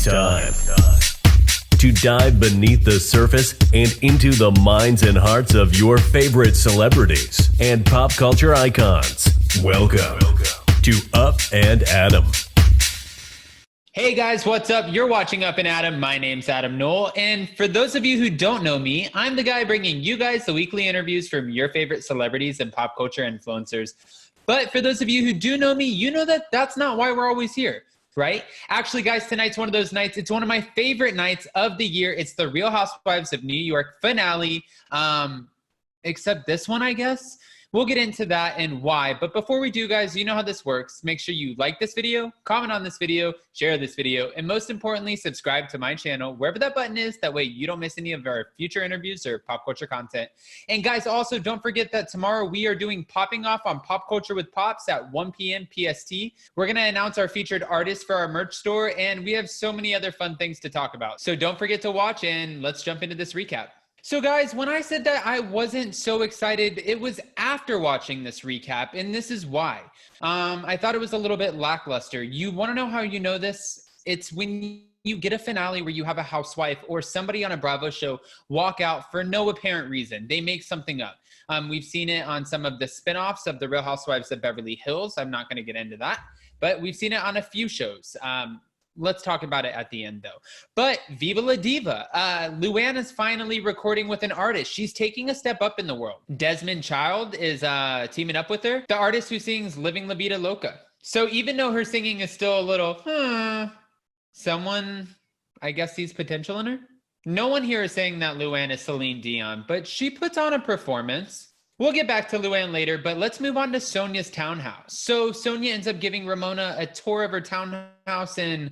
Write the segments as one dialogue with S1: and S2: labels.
S1: It's time to dive beneath the surface and into the minds and hearts of your favorite celebrities and pop culture icons. Welcome to Up and Adam.
S2: Hey guys, what's up? You're watching Up and Adam. My name's Adam Knoll. And for those of you who don't know me, I'm the guy bringing you guys the weekly interviews from your favorite celebrities and pop culture influencers. But for those of you who do know me, you know that that's not why we're always here, right? Actually, guys, tonight's one of those nights. It's one of my favorite nights of the year. It's the Real Housewives of New York finale, except this one, I guess. We'll get into that and why. But before we do, guys, you know how this works. Make sure you like this video, comment on this video, share this video, and most importantly, subscribe to my channel, wherever that button is. That way you don't miss any of our future interviews or pop culture content. And guys, also don't forget that tomorrow we are doing Popping Off on Pop Culture with Pops at 1 p.m. PST. We're going to announce our featured artists for our merch store, and we have so many other fun things to talk about. So don't forget to watch, and let's jump into this recap. So guys, when I said that I wasn't so excited, it was after watching this recap, and this is why. I thought it was a little bit lackluster. You want to know how you know this? It's when you get a finale where you have a housewife or somebody on a Bravo show walk out for no apparent reason. They make something up. We've seen it on some of the spinoffs of The Real Housewives of Beverly Hills. I'm not going to get into that, but we've seen it on a few shows. Let's talk about it at the end, though. But Viva La Diva. Luann is finally recording with an artist. She's taking a step up in the world. Desmond Child is teaming up with her. The artist who sings Living La Vida Loca. So even though her singing is still a little, someone, I guess, sees potential in her. No one here is saying that Luann is Celine Dion, but she puts on a performance. We'll get back to Luann later, but let's move on to Sonja's townhouse. So Sonja ends up giving Ramona a tour of her townhouse, and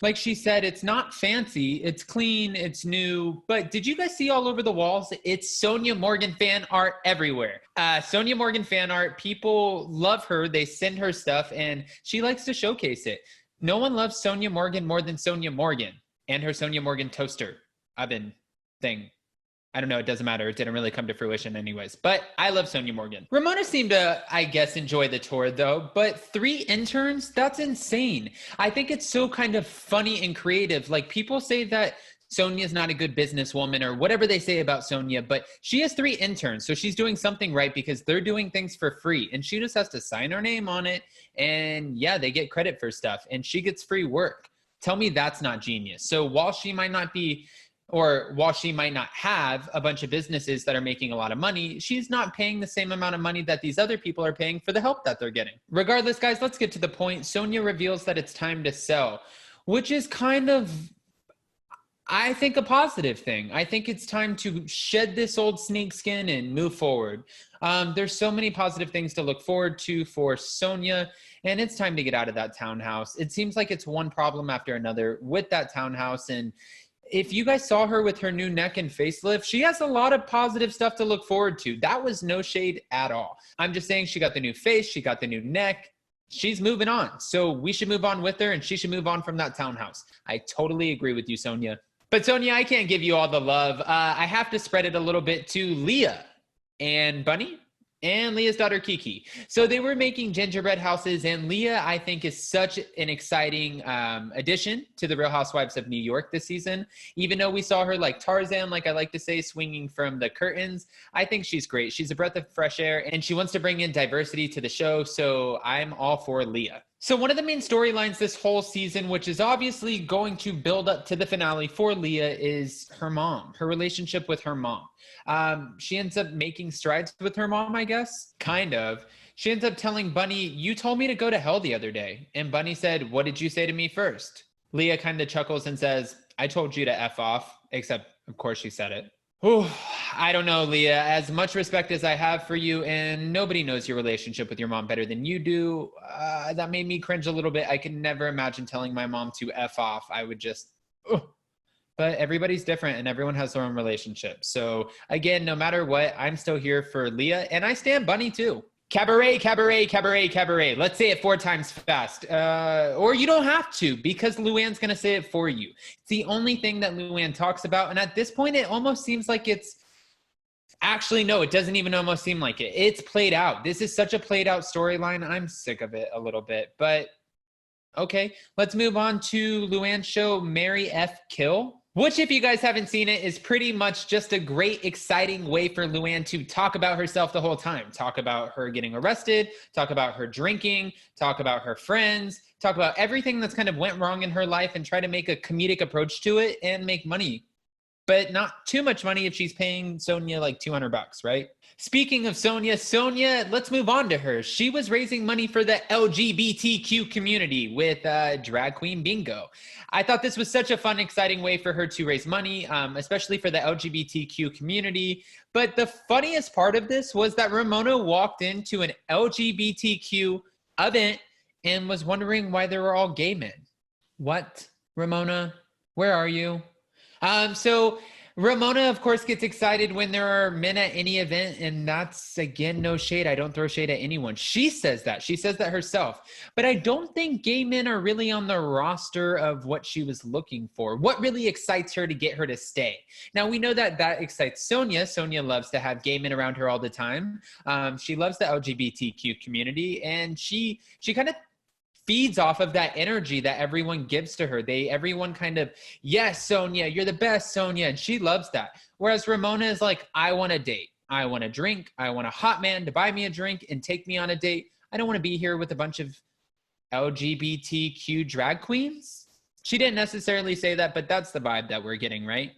S2: like she said, it's not fancy, it's clean, it's new, but did you guys see all over the walls? It's Sonja Morgan fan art everywhere. Sonja Morgan fan art, people love her, they send her stuff, and she likes to showcase it. No one loves Sonja Morgan more than Sonja Morgan and her Sonja Morgan toaster oven thing. I don't know, it doesn't matter. It didn't really come to fruition anyways, but I love Sonja Morgan. Ramona seemed to, I guess, enjoy the tour though, but 3 interns, that's insane. I think it's so kind of funny and creative. Like people say that Sonja's not a good businesswoman or whatever they say about Sonja, but she has 3 interns. So she's doing something right because they're doing things for free and she just has to sign her name on it. And yeah, they get credit for stuff and she gets free work. Tell me that's not genius. So while she might not have a bunch of businesses that are making a lot of money, she's not paying the same amount of money that these other people are paying for the help that they're getting. Regardless, guys, let's get to the point. Sonja reveals that it's time to sell, which is kind of, I think, a positive thing. I think it's time to shed this old snakeskin and move forward. There's so many positive things to look forward to for Sonja, and it's time to get out of that townhouse. It seems like it's one problem after another with that townhouse, and if you guys saw her with her new neck and facelift, she has a lot of positive stuff to look forward to. That was no shade at all. I'm just saying she got the new face, she got the new neck. She's moving on. So we should move on with her and she should move on from that townhouse. I totally agree with you, Sonja. But Sonja, I can't give you all the love. I have to spread it a little bit to Leah and Bunny and Leah's daughter Kiki. So they were making gingerbread houses, and Leah, I think, is such an exciting addition to the Real Housewives of New York this season. Even though we saw her like Tarzan, like I like to say, swinging from the curtains, I think she's great. She's a breath of fresh air, and she wants to bring in diversity to the show, so I'm all for Leah. So one of the main storylines this whole season, which is obviously going to build up to the finale for Leah, is her mom, her relationship with her mom. She ends up making strides with her mom, I guess, kind of. She ends up telling Bunny, "You told me to go to hell the other day." And Bunny said, "What did you say to me first?" Leah kind of chuckles and says, "I told you to F off," except of course she said it. Oh, I don't know, Leah. As much respect as I have for you, and nobody knows your relationship with your mom better than you do, that made me cringe a little bit. I could never imagine telling my mom to F off. I would just, But everybody's different and everyone has their own relationship. So again, no matter what, I'm still here for Leah, and I stand Bunny too. Cabaret, cabaret, cabaret, cabaret. Let's say it 4 times fast. Or you don't have to, because Luann's going to say it for you. It's the only thing that Luann talks about. And at this point, it almost seems like it's actually, no, it doesn't even almost seem like it. It's played out. This is such a played out storyline. I'm sick of it a little bit, but Okay, let's move on to Luann's show, Mary F. Kill, which, if you guys haven't seen it, is pretty much just a great, exciting way for Luann to talk about herself the whole time. Talk about her getting arrested, talk about her drinking, talk about her friends, talk about everything that's kind of went wrong in her life and try to make a comedic approach to it and make money. But not too much money if she's paying Sonia like $200, right? Speaking of Sonia, let's move on to her. She was raising money for the LGBTQ community with Drag Queen Bingo. I thought this was such a fun, exciting way for her to raise money, especially for the LGBTQ community. But the funniest part of this was that Ramona walked into an LGBTQ event and was wondering why they were all gay men. What, Ramona? Where are you? So Ramona, of course, gets excited when there are men at any event, and that's, again, no shade. I don't throw shade at anyone. She says that. She says that herself. But I don't think gay men are really on the roster of what she was looking for. What really excites her to get her to stay? Now, we know that that excites Sonia. Sonia loves to have gay men around her all the time. She loves the LGBTQ community, and she kind of feeds off of that energy that everyone gives to her. Everyone kind of, yes, Sonia, you're the best, Sonia. And she loves that. Whereas Ramona is like, I want a date. I want a drink. I want a hot man to buy me a drink and take me on a date. I don't want to be here with a bunch of LGBTQ drag queens. She didn't necessarily say that, but that's the vibe that we're getting, right?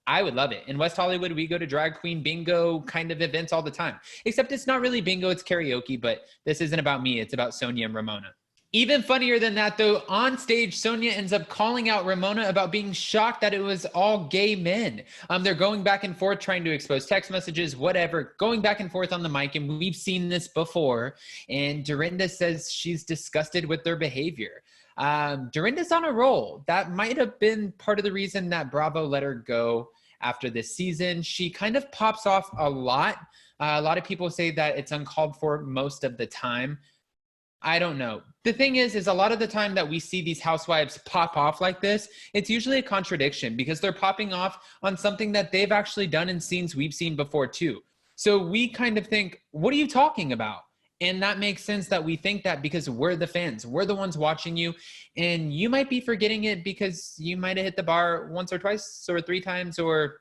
S2: I would love it. In West Hollywood, we go to drag queen bingo kind of events all the time. Except it's not really bingo, it's karaoke, but this isn't about me. It's about Sonia and Ramona. Even funnier than that, though, on stage, Sonia ends up calling out Ramona about being shocked that it was all gay men. They're going back and forth, trying to expose text messages, whatever, going back and forth on the mic, and we've seen this before. And Dorinda says she's disgusted with their behavior. Dorinda's on a roll. That might have been part of the reason that Bravo let her go after this season. She kind of pops off a lot. A lot of people say that it's uncalled for most of the time. I don't know. The thing is a lot of the time that we see these housewives pop off like this, it's usually a contradiction because they're popping off on something that they've actually done in scenes we've seen before too. So we kind of think, what are you talking about? And that makes sense that we think that because we're the fans, we're the ones watching you, and you might be forgetting it because you might have hit the bar once or twice or 3 times or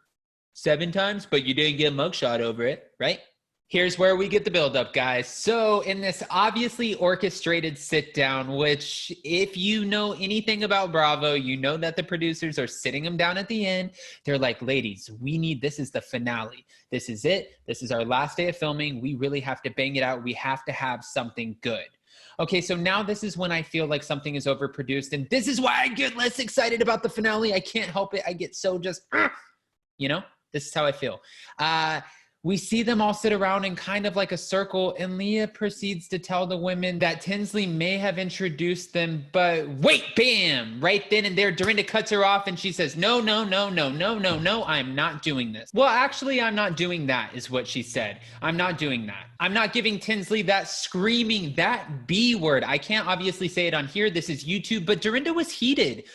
S2: 7 times, but you didn't get a mugshot over it, right? Here's where we get the buildup, guys. So in this obviously orchestrated sit down, which if you know anything about Bravo, you know that the producers are sitting them down at the end. They're like, ladies, this is the finale. This is it. This is our last day of filming. We really have to bang it out. We have to have something good. Okay, so now this is when I feel like something is overproduced, and this is why I get less excited about the finale. I can't help it. I get so just, this is how I feel. We see them all sit around in kind of like a circle, and Leah proceeds to tell the women that Tinsley may have introduced them, but wait, bam, right then and there, Dorinda cuts her off and she says, no, I'm not doing this. Well, actually, I'm not doing that is what she said. I'm not doing that. I'm not giving Tinsley that screaming, that B word. I can't obviously say it on here. This is YouTube, but Dorinda was heated.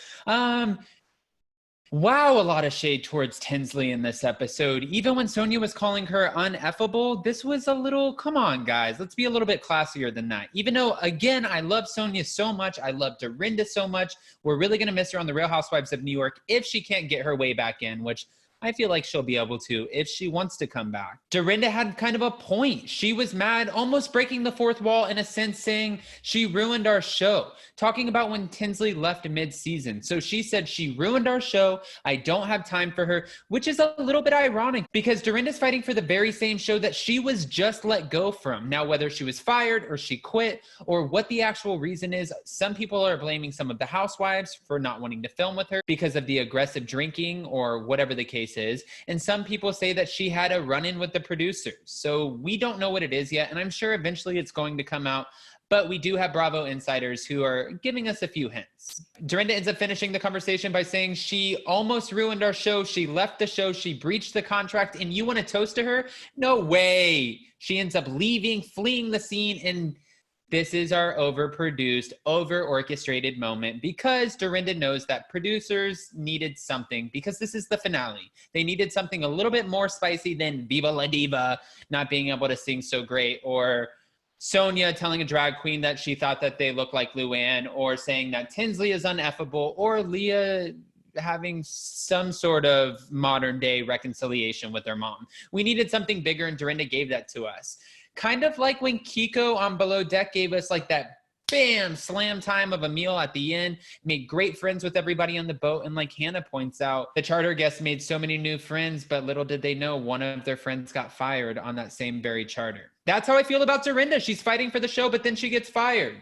S2: Wow, a lot of shade towards Tinsley in this episode. Even when Sonia was calling her uneffable, this was a little, come on, guys, let's be a little bit classier than that. Even though, again, I love Sonia so much, I love Dorinda so much, we're really going to miss her on The Real Housewives of New York if she can't get her way back in, which I feel like she'll be able to if she wants to come back. Dorinda had kind of a point. She was mad, almost breaking the fourth wall in a sense, saying she ruined our show, talking about when Tinsley left mid-season. So she said she ruined our show. I don't have time for her, which is a little bit ironic because Dorinda's fighting for the very same show that she was just let go from. Now, whether she was fired or she quit or what the actual reason is, some people are blaming some of the housewives for not wanting to film with her because of the aggressive drinking or whatever the case is. And some people say that she had a run-in with the producers. So we don't know what it is yet. And I'm sure eventually it's going to come out. But we do have Bravo insiders who are giving us a few hints. Dorinda ends up finishing the conversation by saying she almost ruined our show. She left the show. She breached the contract. And you want to toast to her? No way. She ends up leaving, fleeing the scene. And this is our overproduced, over-orchestrated moment because Dorinda knows that producers needed something because this is the finale. They needed something a little bit more spicy than Viva La Diva not being able to sing so great or Sonia telling a drag queen that she thought that they looked like Luann, or saying that Tinsley is ineffable, or Leah having some sort of modern day reconciliation with her mom. We needed something bigger, and Dorinda gave that to us. Kind of like when Kiko on Below Deck gave us like that bam, slam time of a meal at the end, made great friends with everybody on the boat. And like Hannah points out, the charter guests made so many new friends, but little did they know one of their friends got fired on that same very charter. That's how I feel about Dorinda. She's fighting for the show, but then she gets fired.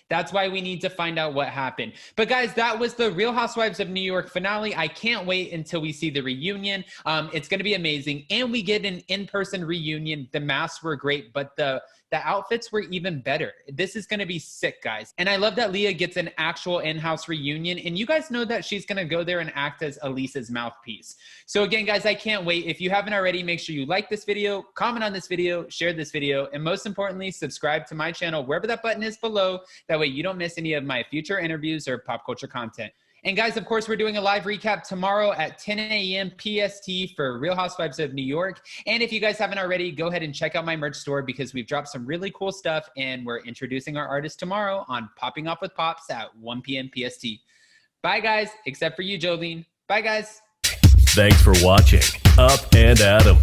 S2: That's why we need to find out what happened. But guys, that was the Real Housewives of New York finale. I can't wait until we see the reunion. It's going to be amazing. And we get an in-person reunion. The masks were great, but the outfits were even better. This is going to be sick, guys. And I love that Leah gets an actual in-house reunion. And you guys know that she's going to go there and act as Elisa's mouthpiece. So again, guys, I can't wait. If you haven't already, make sure you like this video, comment on this video, share this video, and most importantly, subscribe to my channel, wherever that button is below. That way you don't miss any of my future interviews or pop culture content. And guys, of course, we're doing a live recap tomorrow at 10 a.m. PST for Real Housewives of New York. And if you guys haven't already, go ahead and check out my merch store because we've dropped some really cool stuff and we're introducing our artists tomorrow on Popping Off with Pops at 1 p.m. PST. Bye, guys, except for you, Jolene. Bye, guys.
S1: Thanks for watching Up and Adam.